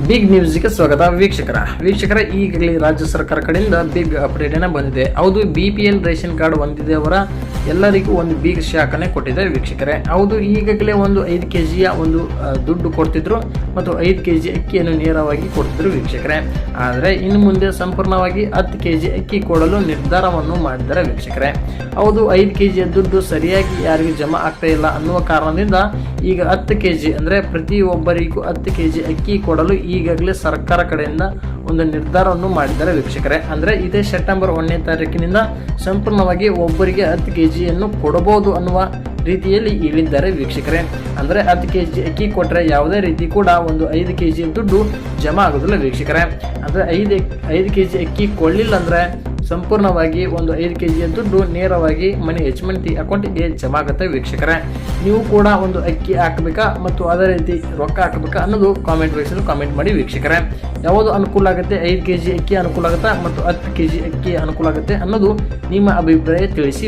Big ನ್ಯೂಸ್ಗೆ ಸ್ವಾಗತ ವೀಕ್ಷಕರ ಈಗಲೇ ರಾಜ್ಯ ಸರ್ಕಾರ ಕಡೆಯಿಂದ ಬಿಗ್ ಅಪ್ಡೇಟ್ ಬಂದಿದೆ. ಹೌದು, BPL ರೇಷನ್ ಕಾರ್ಡ್ ಹೊಂದಿದವರ ಎಲ್ಲರಿಗೂ ಒಂದು ಬಿಗ್ ಶಾಕನೆ ಕೊಟ್ಟಿದೆ ವೀಕ್ಷಕರೇ. ಹೌದು, ಈಗಾಗಲೇ ಒಂದು 5 kg ಒಂದು ದುಡ್ಡು ಕೊಡ್ತಿದ್ರು ಮತ್ತು 5 kg ಅಕ್ಕಿಯನ್ನು ನೇರವಾಗಿ ಕೊಡ್ತಿದ್ರು ವೀಕ್ಷಕರೇ. ಆದರೆ ಇನ್ನು ಮುಂದೆ ಸಂಪೂರ್ಣವಾಗಿ 10 kg ಅಕ್ಕಿ ಕೊಡಲು ನಿರ್ಧಾರವನ್ನು ಮಾಡಿದ್ದಾರೆ ವೀಕ್ಷಕರೇ. ಹೌದು, 5 kg ದುಡ್ಡು ಸರಿಯಾಗಿ ಯಾರಿಗೂ ಜಮಾ ಆಗ್ತಾ ಇಲ್ಲ ಅನ್ನುವ ಕಾರಣದಿಂದ ಈಗ 10 kg ಅಂದರೆ ಪ್ರತಿಯೊಬ್ಬರಿಗೂ 10 kg ಅಕ್ಕಿ ಕೊಡಲು ಈಗಾಗಲೇ ಸರ್ಕಾರ ಕಡೆಯಿಂದ ಒಂದು ನಿರ್ಧಾರವನ್ನು ಮಾಡಿದ್ದಾರೆ ವೀಕ್ಷಕರೇ. ಅಂದರೆ ಇದೇ ಸೆಪ್ಟೆಂಬರ್ 1ನೇ ತಾರೀಕಿನಿಂದ ಸಂಪೂರ್ಣವಾಗಿ ಒಬ್ಬರಿಗೆ 10 kg ಯನ್ನು ಕೊಡಬಹುದು ಅನ್ನುವ ರೀತಿಯಲ್ಲಿ ಹೇಳಿದ್ದಾರೆ ವೀಕ್ಷಕರೇ. ಅಂದರೆ 10 kg ಅಕ್ಕಿ ಕೊಟ್ಟರೆ ಯಾವುದೇ ರೀತಿ ಕೂಡ ಒಂದು 5 kg ದುಡ್ಡು ಜಮಾ ಆಗೋದಿಲ್ಲ ವೀಕ್ಷಕರೇ. ಅಂದರೆ 5 kg ಅಕ್ಕಿ ಕೊಳ್ಳಿಲ್ಲ ಅಂದರೆ ಸಂಪೂರ್ಣವಾಗಿ ಒಂದು 5 kg ದುಡ್ಡು ನೇರವಾಗಿ ಮನೆ ಯಜಮಾನಿ ಅಕೌಂಟಿಗೆ ಜಮಾ ಆಗುತ್ತೆ ವೀಕ್ಷಕರೇ. ನೀವು ಕೂಡ ಒಂದು ಅಕ್ಕಿ ಹಾಕಬೇಕಾ ಮತ್ತು ಅದೇ ರೀತಿ ರೊಕ್ಕ ಹಾಕಬೇಕಾ ಅನ್ನೋದು ಕಾಮೆಂಟ್ ಬಾಕ್ಸಲ್ಲಿ ಕಾಮೆಂಟ್ ಮಾಡಿ ವೀಕ್ಷಕರೇ. ಯಾವುದು ಅನುಕೂಲ ಆಗುತ್ತೆ, 5 kg ಅಕ್ಕಿ ಅನುಕೂಲ ಆಗುತ್ತಾ ಮತ್ತು 10 kg ಅಕ್ಕಿ ಅನುಕೂಲ ಆಗುತ್ತೆ ಅನ್ನೋದು ನಿಮ್ಮ ಅಭಿಪ್ರಾಯ ತಿಳಿಸಿ.